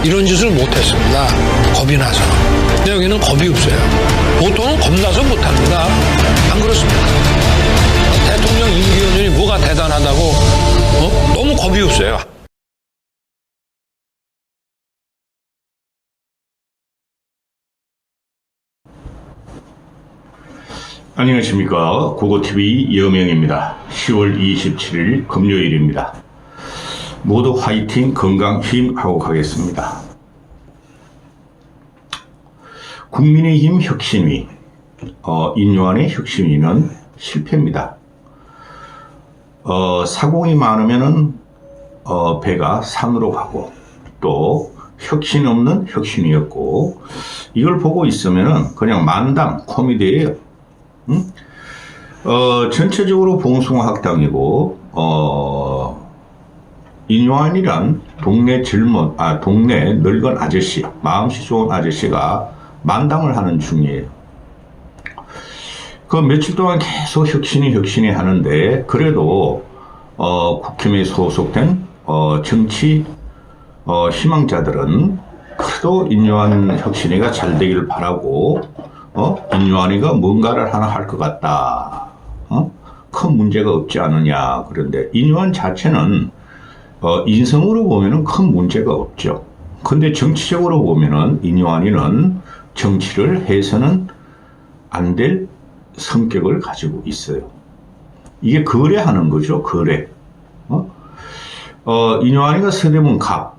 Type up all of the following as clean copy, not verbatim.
이런 짓을 못했습니다. 겁이 나서. 근데 여기는 겁이 없어요. 보통은 겁나서 못합니다. 안 그렇습니까? 대통령 임기연연이 뭐가 대단하다고 너무 겁이 없어요. 안녕하십니까. 고고TV 여명입니다. 10월 27일 금요일입니다. 모두 화이팅 건강 힘하고 가겠습니다. 국민의힘 혁신위 인요한의 혁신위는 실패입니다. 사공이 많으면은 배가 산으로 가고 또 혁신 없는 혁신이었고 이걸 보고 있으면은 그냥 만담 코미디예요. 전체적으로 봉숭아학당이고 인요한이란 동네 늙은 아저씨, 마음씨 좋은 아저씨가 만담을 하는 중이에요. 그 며칠 동안 계속 혁신이 하는데 그래도 국힘에 소속된 정치 희망자들은 그래도 인요한 혁신이가 잘 되길 바라고 인요한이가 뭔가를 하나 할 것 같다. 큰 문제가 없지 않느냐. 그런데 인요한 자체는 인성으로 보면은 큰 문제가 없죠. 근데 정치적으로 보면은 인요한이는 정치를 해서는 안 될 성격을 가지고 있어요. 이게 거래하는 거죠. 거래. 인요한이가 서대문 갑.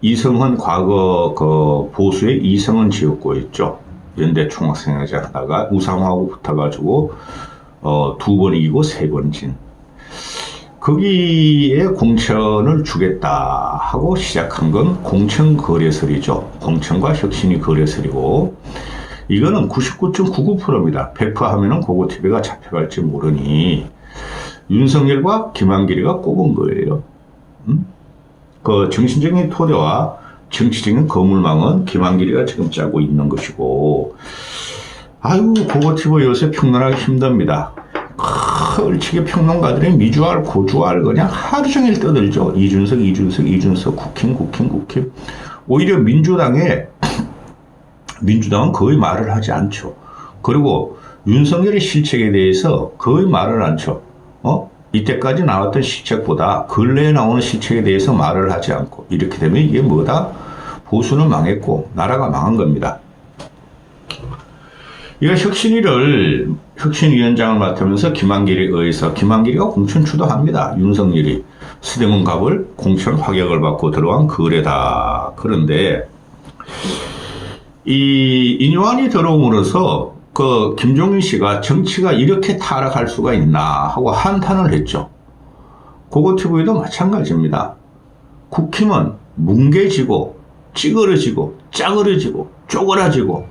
이성은 과거 보수의 이성은 지었고 있죠. 연대 총학생회장 하다가 우상호하고 붙어가지고 2번 이기고 3번 진. 거기에 공천을 주겠다 하고 시작한 건 공천거래설이죠. 공천과 혁신이 거래설이고 이거는 99.99%입니다. 100% 하면은 고고TV가 잡혀갈지 모르니 윤석열과 김한길이가 꼽은 거예요. 그 정신적인 토대와 정치적인 거물망은 김한길이가 지금 짜고 있는 것이고, 고고TV 요새 평론하기 힘듭니다. 얼치게 평론가들이 미주알, 고주알 그냥 하루 종일 떠들죠. 이준석, 국힘. 오히려 민주당은 거의 말을 하지 않죠. 그리고 윤석열의 실책에 대해서 거의 말을 않죠. 이때까지 나왔던 실책보다 근래에 나오는 실책에 대해서 말을 하지 않고 이렇게 되면 이게 뭐다? 보수는 망했고 나라가 망한 겁니다. 이거 혁신위원장을 맡으면서 김한길에 의해서 김한길이가 공천 주도합니다. 윤석열이 서대문 갑을 공천 확약을 받고 들어간 거래다. 그런데 이 인요한이 들어옴으로써 김종인 씨가 정치가 이렇게 타락할 수가 있나 하고 한탄을 했죠. 고고TV도 마찬가지입니다. 국힘은 뭉개지고 찌그러지고 짜그러지고 쪼그라지고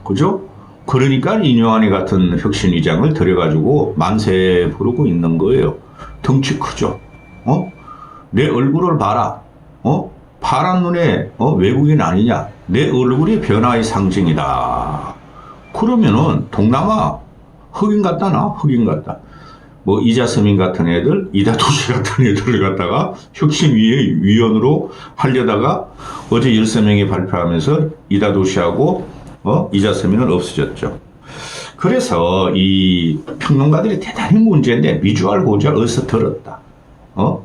그죠? 그러니까 인요한이 같은 혁신위장을 들여가지고 만세 부르고 있는 거예요. 덩치 크죠? 내 얼굴을 봐라. 파란 눈에 외국인 아니냐? 내 얼굴이 변화의 상징이다. 그러면은 동남아 흑인 같다나? 흑인 같다. 뭐 이자스민 같은 애들, 이다도시 같은 애들을 갖다가 혁신위원으로 하려다가 어제 13명이 발표하면서 이다도시하고 이자스민은 없어졌죠. 그래서 이 평론가들이 대단히 문제인데 미주알 고주알 어디서 들었다.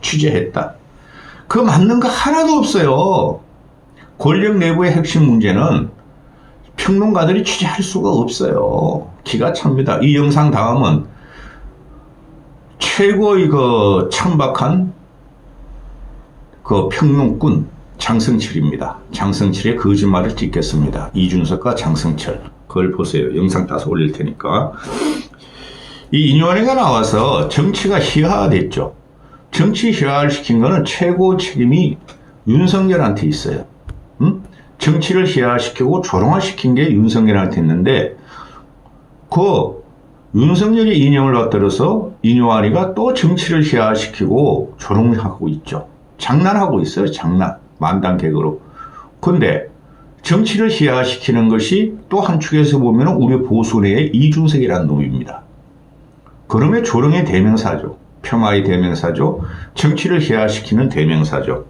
취재했다. 그 맞는 거 하나도 없어요. 권력 내부의 핵심 문제는 평론가들이 취재할 수가 없어요. 기가 찹니다. 이 영상 다음은 최고의 찬박한 평론꾼 장성철입니다. 장성철의 거짓말을 찍겠습니다. 이준석과 장성철. 그걸 보세요. 영상 따서 올릴 테니까. 이 인요한이가 나와서 정치가 희화화됐죠. 정치 희화화를 시킨 거는 최고 책임이 윤석열한테 있어요. 정치를 희화화시키고 조롱화시킨 게 윤석열한테 있는데 윤석열이 이념을 받들어서 인요한이가 또 정치를 희화화시키고 조롱하고 있죠. 장난하고 있어요. 장난. 만담 개그로. 근데 정치를 희화화시키는 것이 또 한축에서 보면 우리 보수 내의 이준석이라는 놈입니다. 그러면 조롱의 대명사죠. 평화의 대명사죠. 정치를 희화화시키는 대명사죠.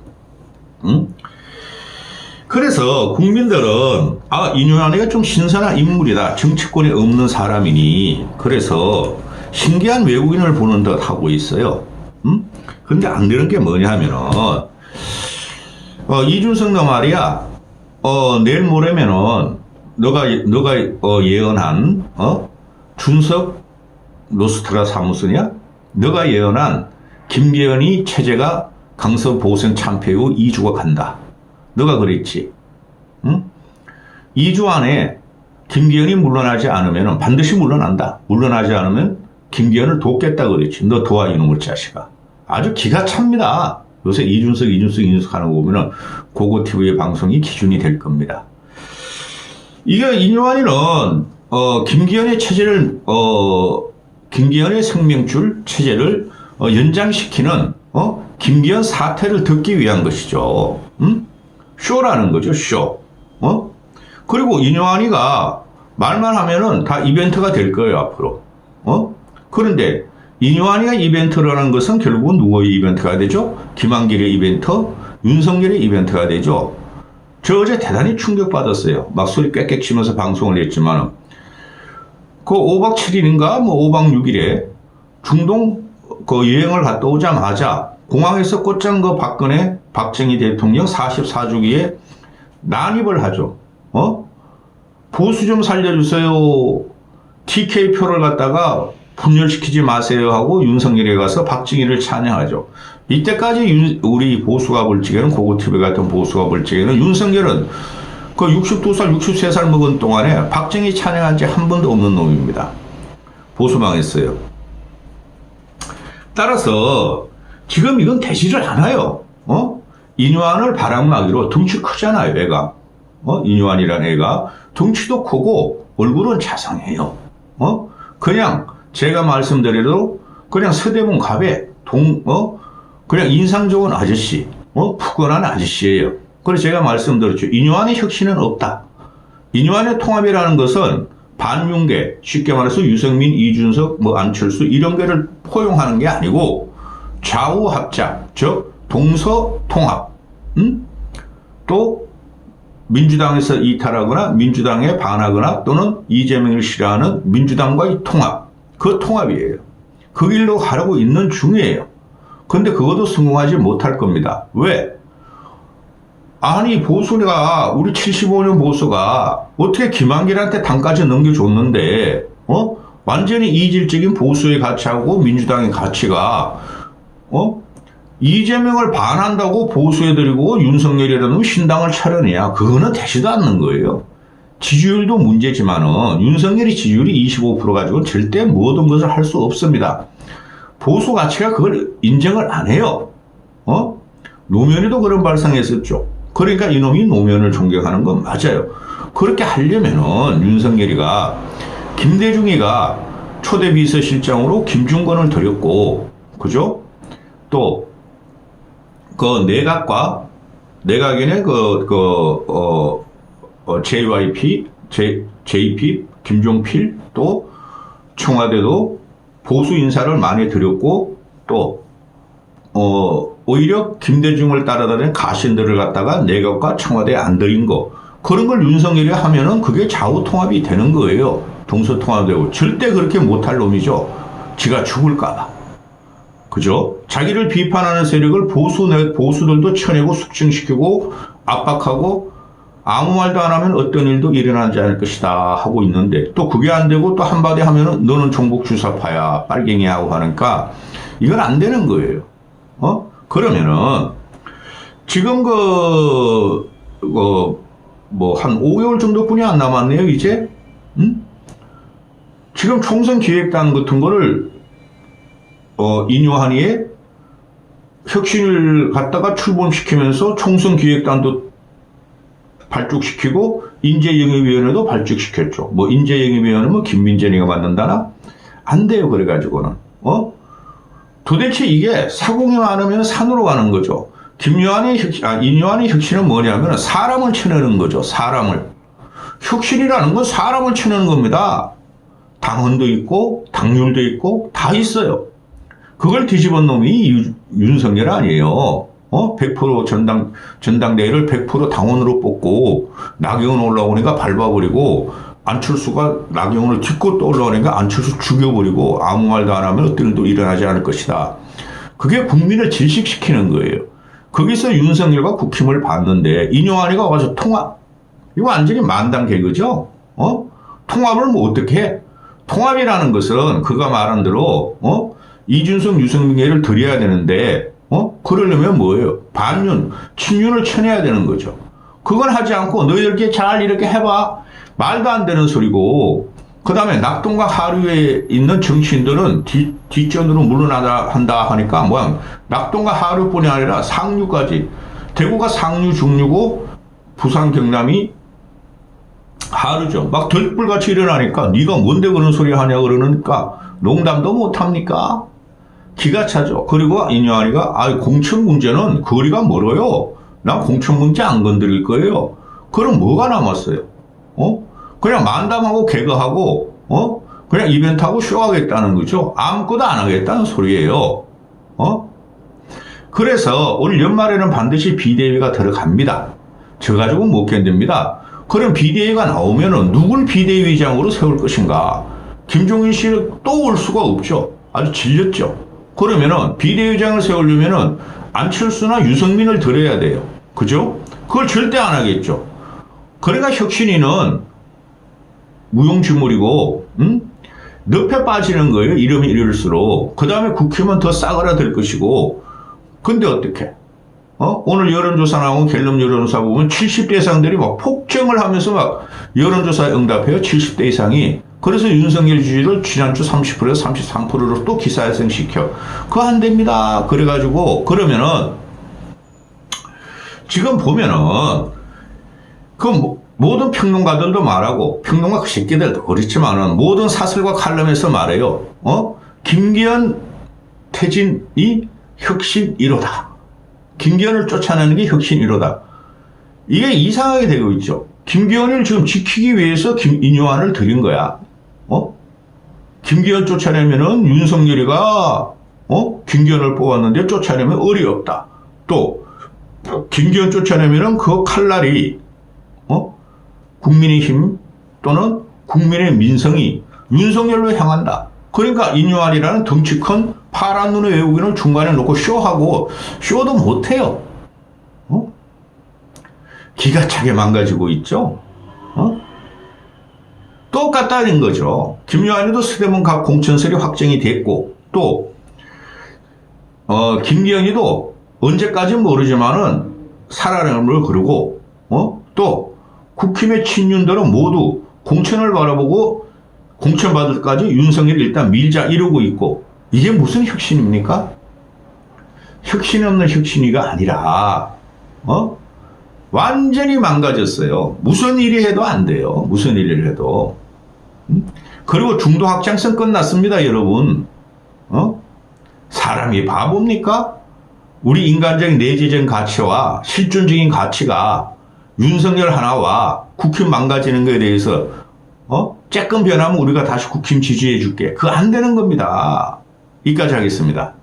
그래서 국민들은 이뇨한이가 좀 신선한 인물이다. 정치권에 없는 사람이니 그래서 신기한 외국인을 보는 듯 하고 있어요. 근데 안 되는 게 뭐냐 하면은 이준석 너 말이야 내일 모레면은 너가 예언한 준석 노스트라사무스냐? 너가 예언한 김기현이 체제가 강서 보선 참패 후 2주가 간다. 너가 그랬지. 응? 2주 안에 김기현이 물러나지 않으면 반드시 물러난다. 물러나지 않으면 김기현을 돕겠다 그랬지. 너 도와 이놈의 자식아. 아주 기가 찹니다. 요새 이준석 하는 거 보면은 고고TV의 방송이 기준이 될 겁니다. 이게 인요한이는 김기현의 체제를 김기현의 생명줄 체제를 연장시키는 김기현 사태를 듣기 위한 것이죠. 쇼라는 거죠, 쇼. 그리고 인요한이가 말만 하면은 다 이벤트가 될 거예요, 앞으로. 그런데 인요한이가 이벤트를 하는 것은 결국은 누구의 이벤트가 되죠? 김한길의 이벤트, 윤석열의 이벤트가 되죠. 저 어제 대단히 충격받았어요. 막 소리 꽥꽥 치면서 방송을 했지만 그 5박 7일인가 뭐 5박 6일에 중동 그 여행을 갔다 오자마자 공항에서 꽃장 그 박정희 대통령 44주기에 난입을 하죠. 보수 좀 살려주세요. TK표를 갖다가 분열시키지 마세요 하고 윤석열에 가서 박정희를 찬양하죠. 이때까지 우리 보수가 볼 적에는 고고TV 같은 보수가 볼 적에는 윤석열은 그 62살, 63살 먹은 동안에 박정희 찬양한 지 한 번도 없는 놈입니다. 보수 망했어요. 따라서 지금 이건 되지를 않아요. 인요한을 바람막이로 덩치 크잖아요, 애가. 인요한이라는 애가 덩치도 크고 얼굴은 자상해요. 그냥 제가 말씀드려도 그냥 서대문 갑에 그냥 인상 좋은 아저씨, 푸근한 아저씨예요. 그래서 제가 말씀드렸죠. 인요한의 혁신은 없다. 인요한의 통합이라는 것은 반윤계, 쉽게 말해서 유승민, 이준석, 안철수 이런 게를 포용하는 게 아니고 좌우 합작, 즉 동서통합, 또 민주당에서 이탈하거나 민주당에 반하거나 또는 이재명을 싫어하는 민주당과의 통합, 그 통합이에요. 그 길로 가려고 있는 중이에요. 근데 그것도 성공하지 못할 겁니다. 왜? 아니 보수가 우리 75년 보수가 어떻게 김한길한테 당까지 넘겨줬는데 완전히 이질적인 보수의 가치하고 민주당의 가치가 이재명을 반한다고 보수에 들이고 윤석열이라는 신당을 차려내야 그거는 되지도 않는 거예요. 지지율도 문제지만은 윤석열이 지지율이 25% 가지고 절대 모든 것을 할 수 없습니다. 보수 가치가 그걸 인정을 안 해요. 노무현이도 그런 발상했었죠. 그러니까 이놈이 노무현을 존경하는 건 맞아요. 그렇게 하려면은 윤석열이가 김대중이가 초대 비서실장으로 김중건을 들였고, 그죠? 또 그 내각에는 JP, 김종필 또 청와대도 보수 인사를 많이 들였고 또 오히려 김대중을 따라다니는 가신들을 갖다가 내각과 청와대에 안 들인 거 그런 걸 윤석열이 하면은 그게 좌우 통합이 되는 거예요. 동서통합되고 절대 그렇게 못할 놈이죠. 지가 죽을까봐. 그죠? 자기를 비판하는 세력을 보수들도 쳐내고 숙청시키고 압박하고 아무 말도 안 하면 어떤 일도 일어나지 않을 것이다 하고 있는데 또 그게 안 되고 또 한마디 하면은 너는 종북 주사파야 빨갱이야 하고 하니까 이건 안 되는 거예요. 그러면은 지금 한 5개월 정도뿐이 안 남았네요 이제. 지금 총선 기획단 같은 거를 인요한이의 혁신을 갖다가 출범시키면서 총선 기획단도 발족시키고 인재영입위원회도 발족시켰죠. 인재영입위원회는 김민재이가 만든다나? 안 돼요. 그래가지고는. 도대체 이게 사공이 많으면 산으로 가는 거죠. 인요한의 혁신은 뭐냐면 사람을 쳐내는 거죠. 사람을. 혁신이라는 건 사람을 쳐내는 겁니다. 당헌도 있고 당률도 있고 다 있어요. 그걸 뒤집은 놈이 윤석열 아니에요. 100% 전당대회를 100% 당원으로 뽑고 나경원 올라오니까 밟아버리고 안철수가 나경원을 딛고 또 올라오니까 안철수 죽여버리고 아무 말도 안 하면 어떤 일도 일어나지 않을 것이다. 그게 국민을 질식시키는 거예요. 거기서 윤석열과 국힘을 봤는데 인용환이가 와서 통합. 이거 완전히 만당 개그죠. 통합을 뭐 어떻게 해? 통합이라는 것은 그가 말한 대로 이준석, 유승민을 들여야 되는데 그러려면 뭐예요? 반윤, 친윤을 쳐내야 되는 거죠. 그건 하지 않고 너희들끼리 잘 이렇게 해봐. 말도 안 되는 소리고 그 다음에 낙동강 하류에 있는 정치인들은 뒷전으로 물러나다 하니까 뭐야 낙동강 하류뿐이 아니라 상류까지 대구가 상류 중류고 부산 경남이 하류죠. 막 들불같이 일어나니까 네가 뭔데 그런 소리 하냐 그러니까 농담도 못합니까? 기가 차죠. 그리고 인효환이가 공천 문제는 거리가 멀어요. 난 공천 문제 안 건드릴 거예요. 그럼 뭐가 남았어요? 그냥 만담하고 개그하고 그냥 이벤트하고 쇼하겠다는 거죠. 아무것도 안 하겠다는 소리예요. 그래서 올 연말에는 반드시 비대위가 들어갑니다. 저 가지고는 못 견딥니다. 그럼 비대위가 나오면은 누굴 비대위장으로 세울 것인가? 김종인 씨는 또 올 수가 없죠. 아주 질렸죠. 그러면은 비대위장을 세우려면은 안철수나 유승민을 들어야 돼요. 그죠? 그걸 절대 안 하겠죠. 그러니까 혁신위는 무용지물이고, 늪에 빠지는 거예요. 이름이 이럴수록. 그 다음에 국힘은 더 싸그라들 것이고, 근데 어떻게? 오늘 여론조사 나온 갤럽 여론조사 보면 70대 이상들이 막 폭정을 하면서 막 여론조사에 응답해요. 70대 이상이. 그래서 윤석열 지지를 지난주 30%에서 33%로 또 기사회생시켜. 그거 안 됩니다. 그래가지고, 그러면은, 지금 보면은, 모든 평론가들도 말하고, 평론가 그 새끼들도 그렇지만은, 모든 사설과 칼럼에서 말해요. 김기현 퇴진이 혁신 1호다. 김기현을 쫓아내는 게 혁신 1호다. 이게 이상하게 되고 있죠. 김기현을 지금 지키기 위해서 인효환을 들인 거야. 김기현 쫓아내면은 윤석열이가, 김기현을 뽑았는데 쫓아내면 의리 없다. 또, 김기현 쫓아내면은 그 칼날이, 국민의힘 또는 국민의 민성이 윤석열로 향한다. 그러니까 인효환이라는 덩치 큰 파란 눈의 외국인을 중간에 놓고 쇼하고 쇼도 못해요. 기가 차게 망가지고 있죠. 똑같다는 거죠. 김효환이도 서대문 각 공천설이 확정이 됐고 또 김기현이도 언제까지는 모르지만은 살아남을 그러고 또 국힘의 친윤들은 모두 공천을 바라보고 공천 받을 때까지 윤석열이 일단 밀자 이러고 있고 이게 무슨 혁신입니까? 혁신 없는 혁신이가 아니라 완전히 망가졌어요. 무슨 일이 해도 안 돼요. 무슨 일을 해도. 그리고 중도 확장성 끝났습니다, 여러분. 사람이 바보입니까? 우리 인간적인 내재적 가치와 실존적인 가치가 윤석열 하나와 국힘 망가지는 것에 대해서 조금 변하면 우리가 다시 국힘 지지해 줄게. 그거 안 되는 겁니다. 여기까지 하겠습니다.